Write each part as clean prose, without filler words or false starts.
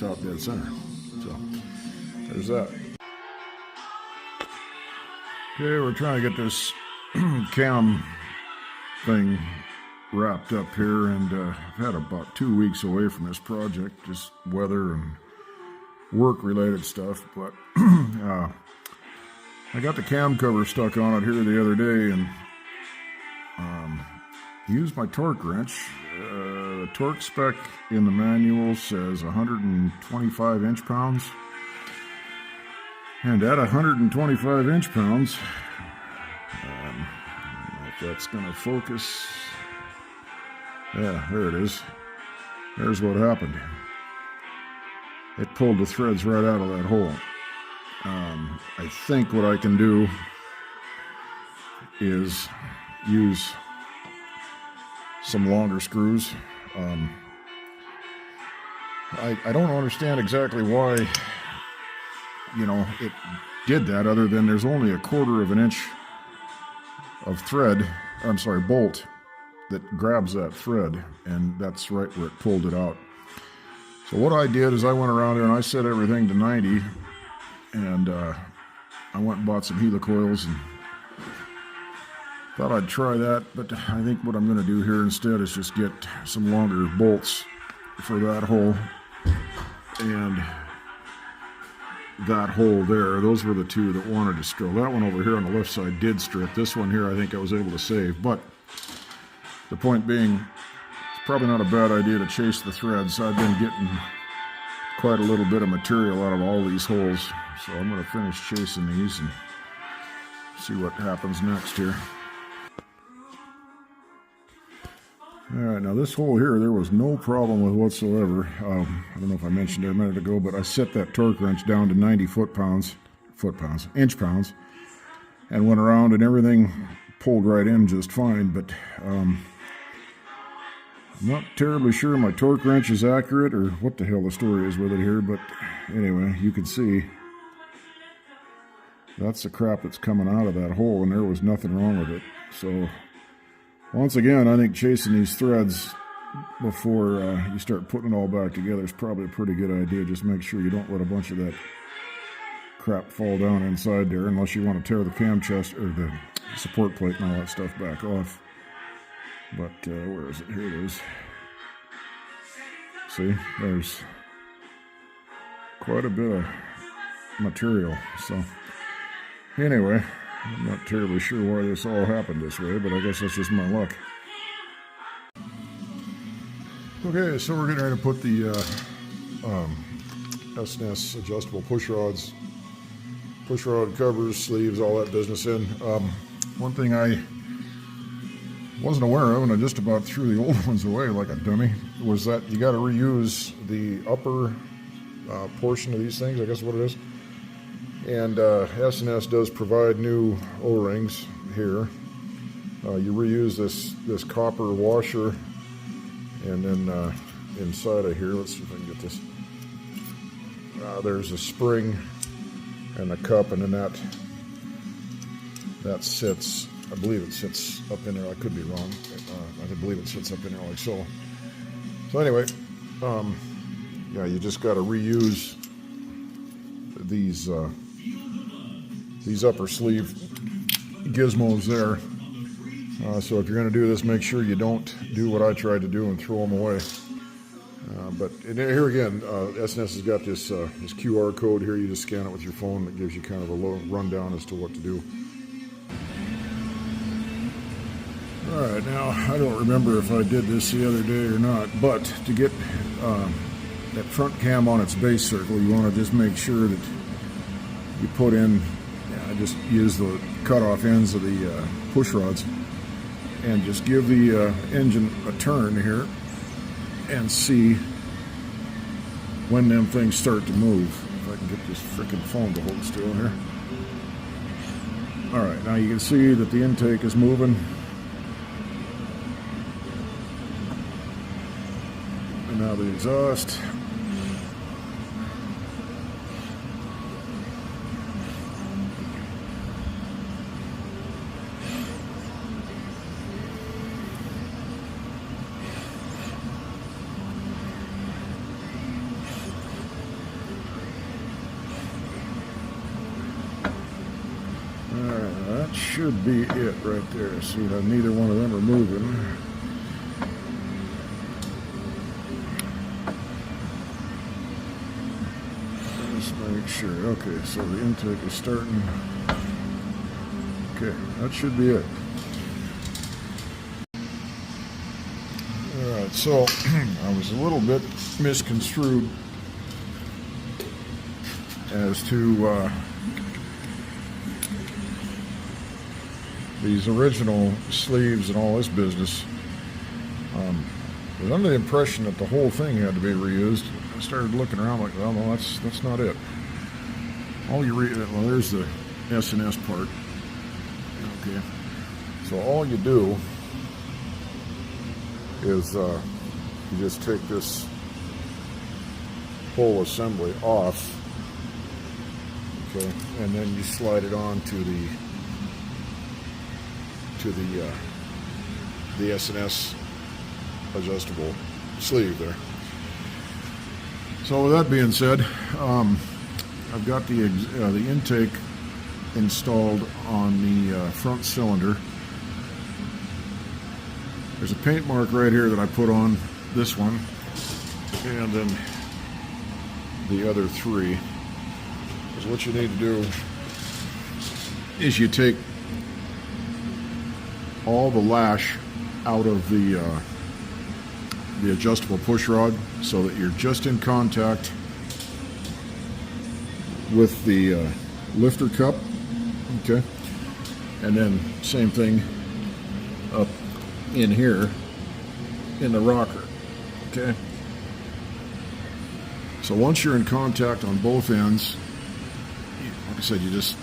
out dead center. So there's that. Okay, we're trying to get this cam thing wrapped up here, and I've had about 2 weeks away from this project, just weather and work related stuff, but I got the cam cover stuck on it here the other day, and used my torque wrench. The torque spec in the manual says 125 inch-pounds, and at 125 inch-pounds, if that's going to focus, yeah, there it is. There's what happened. It pulled the threads right out of that hole. I think what I can do is use some longer screws. I don't understand exactly why, it did that, other than there's only 1/4 of an inch of bolt that grabs that thread, and that's right where it pulled it out. So what I did is I went around there and I set everything to 90, and I went and bought some helicoils and thought I'd try that, but I think what I'm going to do here instead is just get some longer bolts for that hole and that hole there. Those were the two that wanted to strip. That one over here on the left side did strip. This one here I think I was able to save, but the point being, it's probably not a bad idea to chase the threads. I've been getting quite a little bit of material out of all these holes, so I'm going to finish chasing these and see what happens next here. Alright, now this hole here, there was no problem with whatsoever. I don't know if I mentioned it a minute ago, but I set that torque wrench down to 90 inch-pounds, and went around and everything pulled right in just fine, but I'm not terribly sure my torque wrench is accurate or what the hell the story is with it here, but anyway, you can see that's the crap that's coming out of that hole, and there was nothing wrong with it. So once again, I think chasing these threads before you start putting it all back together is probably a pretty good idea. Just make sure you don't let a bunch of that crap fall down inside there, unless you want to tear the cam chest or the support plate and all that stuff back off. But where is it? Here it is. See, there's quite a bit of material. So anyway, I'm not terribly sure why this all happened this way, but I guess that's just my luck. Okay, so we're getting ready to put the S&S adjustable push rod covers, sleeves, all that business in. One thing I wasn't aware of, and I just about threw the old ones away like a dummy, was that you got to reuse the upper portion of these things, I guess what it is. And S&S does provide new O-rings here. You reuse this copper washer, and then inside of here, let's see if I can get this. There's a spring and a cup, and then that sits, I believe it sits up in there. I could be wrong. I believe it sits up in there like so. So anyway, yeah, you just got to reuse these upper sleeve gizmos there. So if you're going to do this, make sure you don't do what I tried to do and throw them away. But here again, S&S has got this QR code here. You just scan it with your phone. It gives you kind of a little rundown as to what to do. All right, now I don't remember if I did this the other day or not, but to get that front cam on its base circle, you want to just make sure that you put in, just use the cutoff ends of the push rods, and just give the engine a turn here and see when them things start to move. If I can get this frickin' phone to hold still here. All right, now you can see that the intake is moving. And now the exhaust. should be it right there. So you have neither one of them are moving. Just make sure. Okay, so the intake is starting. Okay, that should be it. Alright, so I was a little bit misconstrued as to these original sleeves and all this business. I was under the impression that the whole thing had to be reused. I started looking around like, well, no, that's not it. All you well, there's the S&S part. Okay, so all you do is you just take this whole assembly off, okay, and then you slide it on to the S&S adjustable sleeve there. So with that being said, I've got the intake installed on the front cylinder. There's a paint mark right here that I put on this one, and then the other three. Because what you need to do is you take all the lash out of the adjustable push rod so that you're just in contact with the lifter cup, okay, and then same thing up in here in the rocker, okay. So once you're in contact on both ends, like I said, you just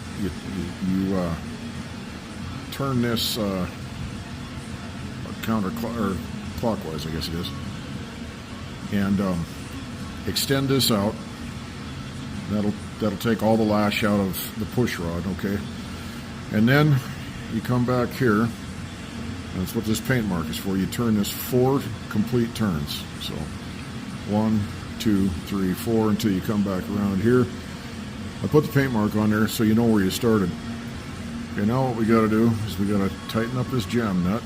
turn this clockwise, I guess it is, and extend this out. That'll take all the lash out of the push rod, okay? And then you come back here. That's what this paint mark is for. You turn this 4 complete turns. So 1, 2, 3, 4 until you come back around here. I put the paint mark on there so you know where you started. Okay, now what we got to do is we got to tighten up this jam nut.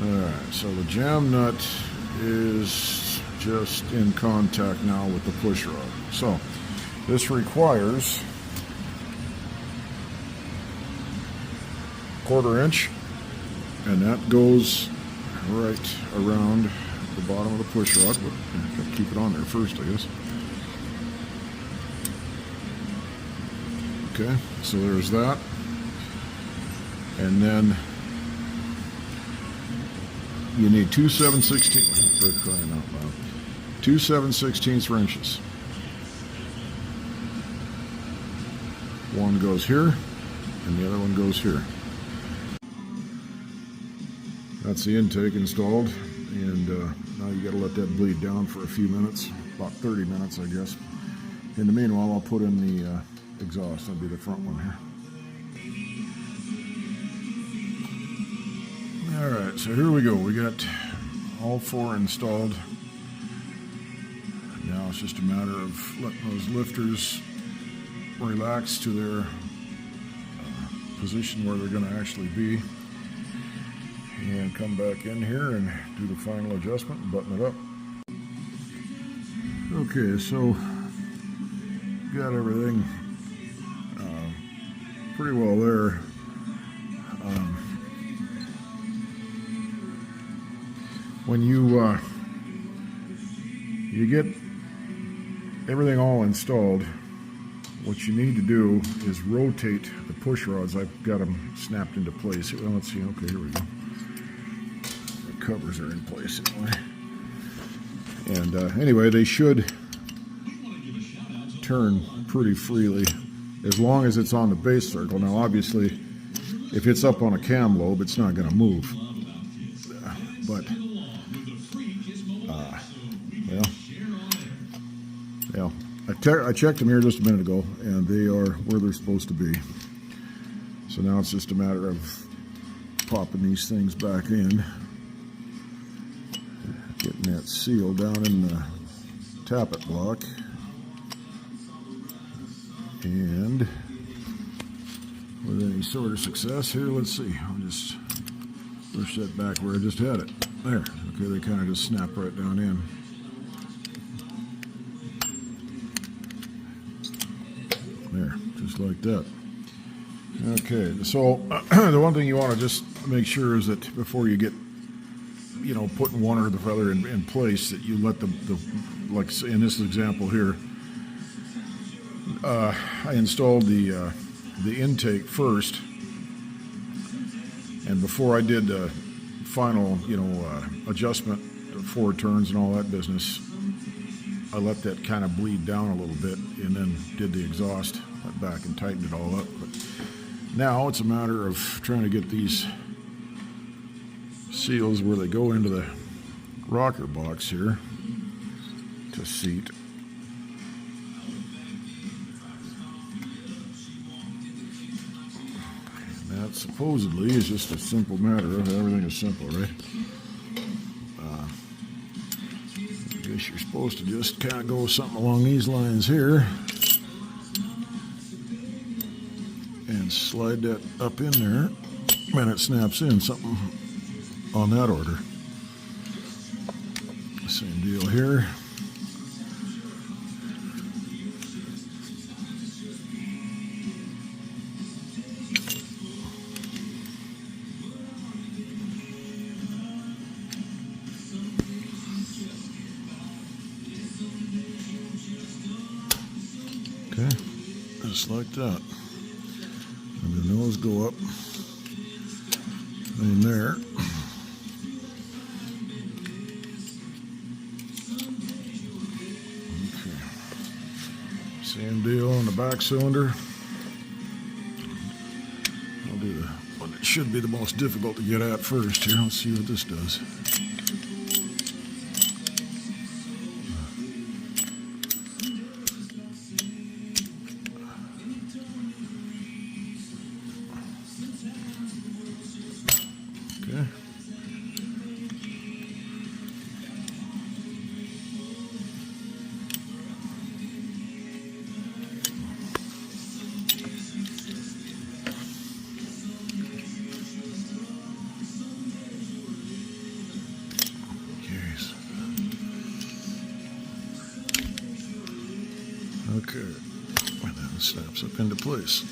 Alright, so the jam nut is just in contact now with the push rod. So this requires 1/4 inch, and that goes right around the bottom of the push rod. But I've got to keep it on there first, I guess. Okay, so there's that. And then you need 2 7/16, for crying out loud, 2 7/16 inches. One goes here, and the other one goes here. That's the intake installed, and now you got to let that bleed down for a few minutes, about 30 minutes, I guess. In the meanwhile, I'll put in the exhaust. That'll be the front one here. Alright, so here we go. We got all 4 installed. Now it's just a matter of letting those lifters relax to their position where they're going to actually be. And come back in here and do the final adjustment and button it up. Okay, so got everything pretty well there. When you get everything all installed, what you need to do is rotate the push rods. I've got them snapped into place. Well, let's see. Okay, here we go. The covers are in place anyway. And anyway, they should turn pretty freely as long as it's on the base circle. Now, obviously, if it's up on a cam lobe, it's not going to move. But I checked them here just a minute ago, and they are where they're supposed to be. So now it's just a matter of popping these things back in, getting that that seal down in the tappet block. And with any sort of success here, let's see. I'll just push that back where I just had it. There. Okay, they kind of just snap right down in. There, just like that. Okay, so the one thing you want to just make sure is that before you get, putting one or the other in place, that you let the like in this example here, I installed the intake first, and before I did the final, adjustment, 4 turns and all that business, I let that kind of bleed down a little bit, and then did the exhaust, went back and tightened it all up. But now it's a matter of trying to get these seals where they go into the rocker box here to seat. And that supposedly is just a simple matter of everything is simple, right? I guess you're supposed to just kind of go something along these lines here and slide that up in there, and it snaps in, something on that order. Same deal here. Okay, just like that. And then those go up in there. Okay. Same deal on the back cylinder. I'll do the one that should be the most difficult to get at first here. Let's see what this does. Okay. Okay, and then it snaps up into place.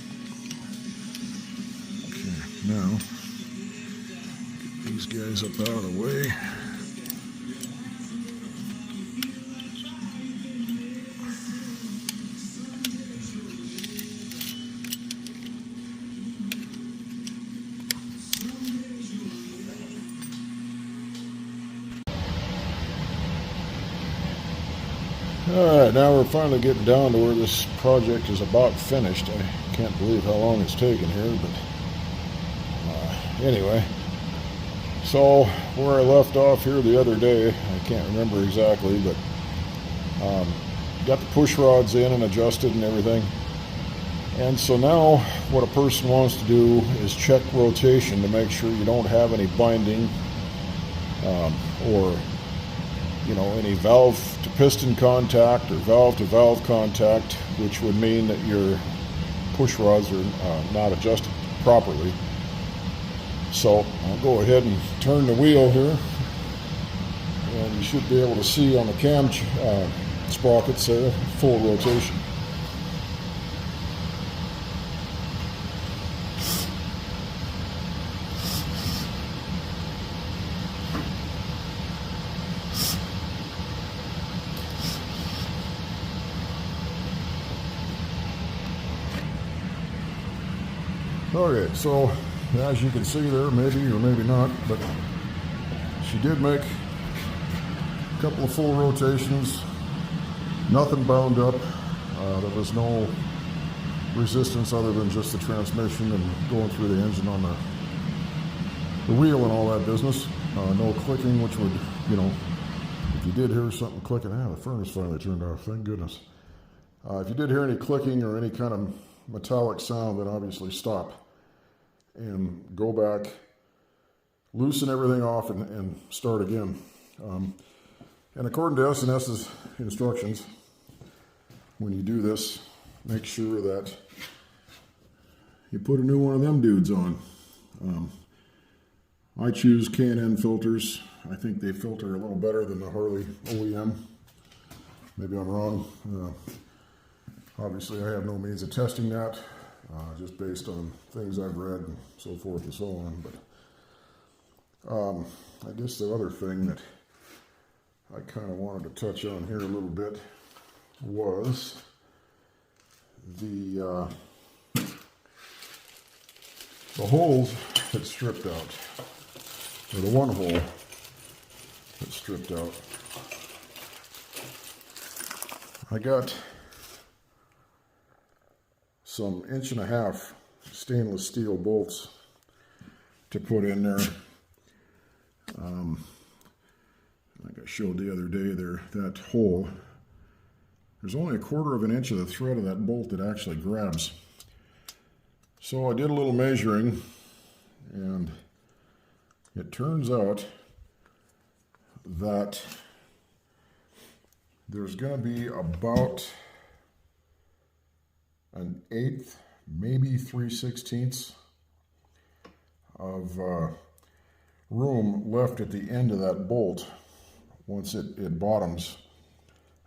Okay, now get these guys up out of the way. Alright, now we're finally getting down to where this project is about finished. I can't believe how long it's taken here, but anyway. So, where I left off here the other day, I can't remember exactly, but got the push rods in and adjusted and everything. And so now what a person wants to do is check rotation to make sure you don't have any binding or any valve to piston contact or valve to valve contact, which would mean that your push rods are not adjusted properly. So I'll go ahead and turn the wheel here, and you should be able to see on the cam sprockets there, full rotation. Okay, so as you can see there, maybe or maybe not, but she did make a couple of full rotations, nothing bound up. There was no resistance other than just the transmission and going through the engine on the wheel and all that business. No clicking, which would, if you did hear something clicking, the furnace finally turned off, thank goodness. If you did hear any clicking or any kind of metallic sound, then obviously stop and go back, loosen everything off, and start again. And according to S&S's instructions, when you do this, make sure that you put a new one of them dudes on. I choose K&N filters. I think they filter a little better than the Harley OEM. Maybe I'm wrong. Obviously, I have no means of testing that, just based on things I've read and so forth and so on. But I guess the other thing that I kind of wanted to touch on here a little bit was the holes that stripped out, or the one hole that stripped out. I got some 1.5-inch stainless steel bolts to put in there. Like I showed the other day there, that hole, there's only 1/4 inch of the thread of that bolt that actually grabs. So I did a little measuring, and it turns out that there's going to be about 1/8, maybe 3/16 of room left at the end of that bolt once it bottoms.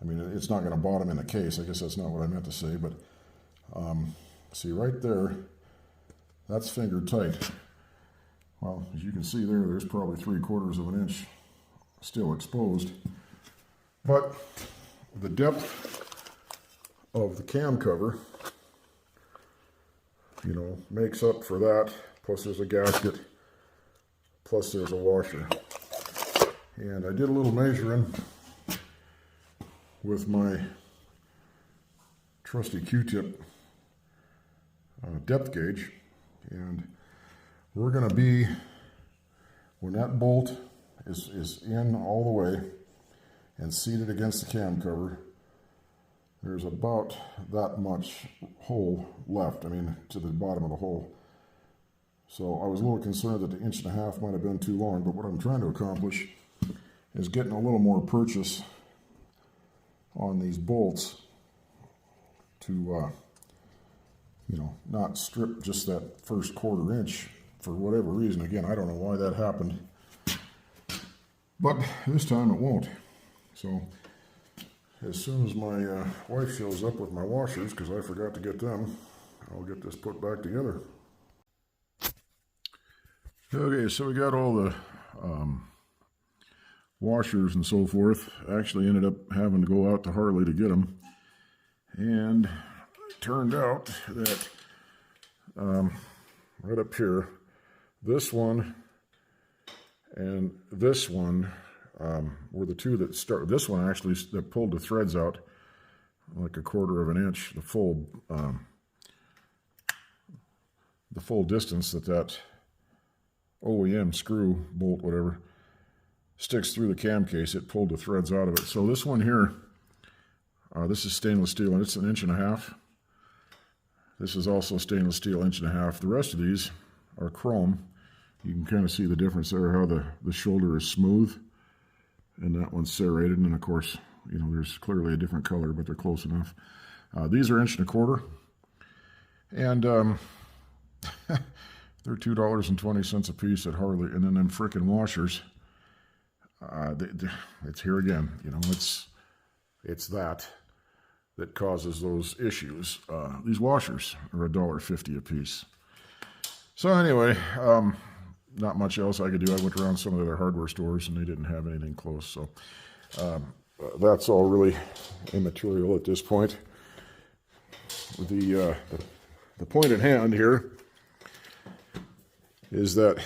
I mean, it's not going to bottom in the case. I guess that's not what I meant to say, but see right there, that's finger tight. Well, as you can see there, there's probably 3/4 inch still exposed. But the depth of the cam cover, you know, makes up for that. Plus there's a gasket, plus there's a washer. And I did a little measuring with my trusty Q-tip depth gauge, and we're going to be, when that bolt is in all the way and seated against the cam cover, there's about that much hole left, I mean, to the bottom of the hole. So I was a little concerned that the 1.5 inch might have been too long, but what I'm trying to accomplish is getting a little more purchase on these bolts to, you know, not strip just that first 1/4 inch for whatever reason. Again, I don't know why that happened, but this time it won't. So as soon as my wife shows up with my washers, because I forgot to get them, I'll get this put back together. Okay, so we got all the washers and so forth. I actually ended up having to go out to Harley to get them, and it turned out that right up here, this one and this one were the two that started. This one actually that pulled the threads out like 1/4 inch, the full distance that OEM screw, bolt, whatever, sticks through the cam case. It pulled the threads out of it. So this one here, this is stainless steel, and it's 1.5 inch. This is also stainless steel, 1.5 inch. The rest of these are chrome. You can kind of see the difference there, how the shoulder is smooth, and that one's serrated. And of course, you know, there's clearly a different color, but they're close enough. These are 1.25 inch, and they're $2.20 a piece at Harley. And then them frickin' washers, it's here again. You know, it's that causes those issues. These washers are $1.50 a piece. So anyway, not much else I could do. I went around some of the other hardware stores and they didn't have anything close. So that's all really immaterial at this point. The point at hand here is that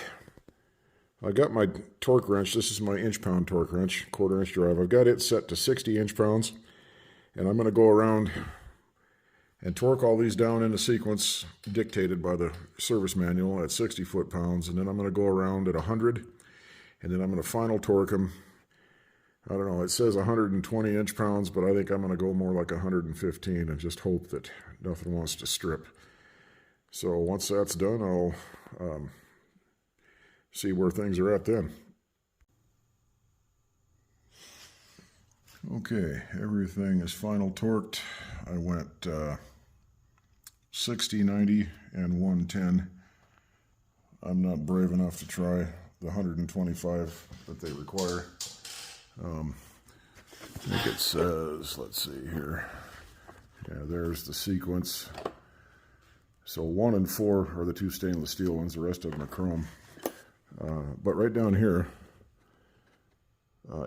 I got my torque wrench. This is my inch-pound torque wrench, 1/4 inch drive. I've got it set to 60 inch-pounds, and I'm going to go around and torque all these down into sequence dictated by the service manual at 60 foot-pounds, and then I'm going to go around at 100, and then I'm going to final torque them. I don't know, it says 120 inch-pounds, but I think I'm going to go more like 115 and just hope that nothing wants to strip. So once that's done, I'll see where things are at then. Okay, everything is final torqued. I went 60, 90, and 110. I'm not brave enough to try the 125 that they require. I think it says, let's see here. Yeah, there's the sequence. So 1 and 4 are the two stainless steel ones. The rest of them are chrome. But right down here,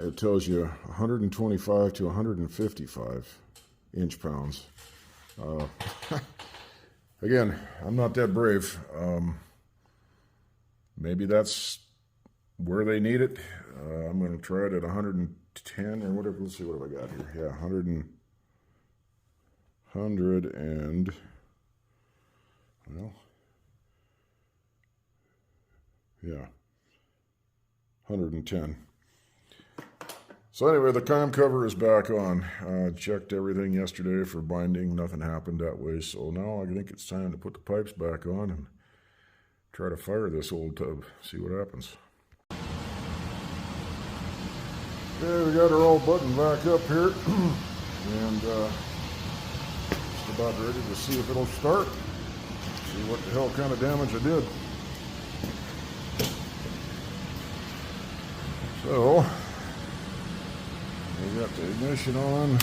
it tells you 125 to 155 inch-pounds. Again, I'm not that brave. Maybe that's where they need it. I'm going to try it at 110 or whatever. Let's see, what have I got here? Yeah, 100 and well, yeah, 110. So anyway, the com cover is back on. Checked everything yesterday for binding. Nothing happened that way. So now I think it's time to put the pipes back on and try to fire this old tub. See what happens. Okay, we got our old button back up here. And just about ready to see if it'll start. See what the hell kind of damage I did. So we got the ignition on.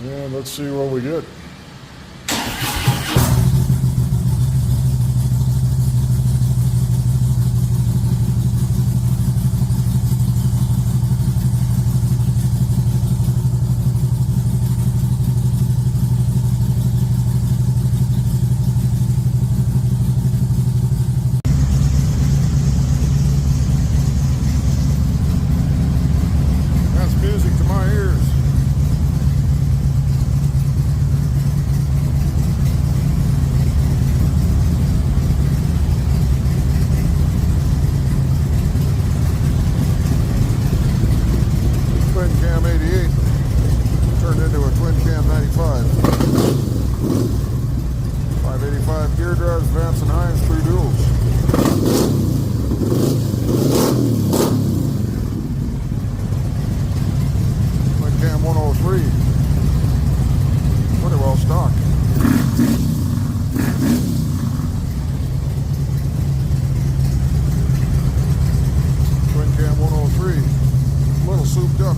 And let's see what we get. Cam 88 turned into a twin cam 95. 585 gear drives, Vance and Hines, 3 duals. Twin cam 103. Pretty well stocked. Twin cam 103. A little souped up.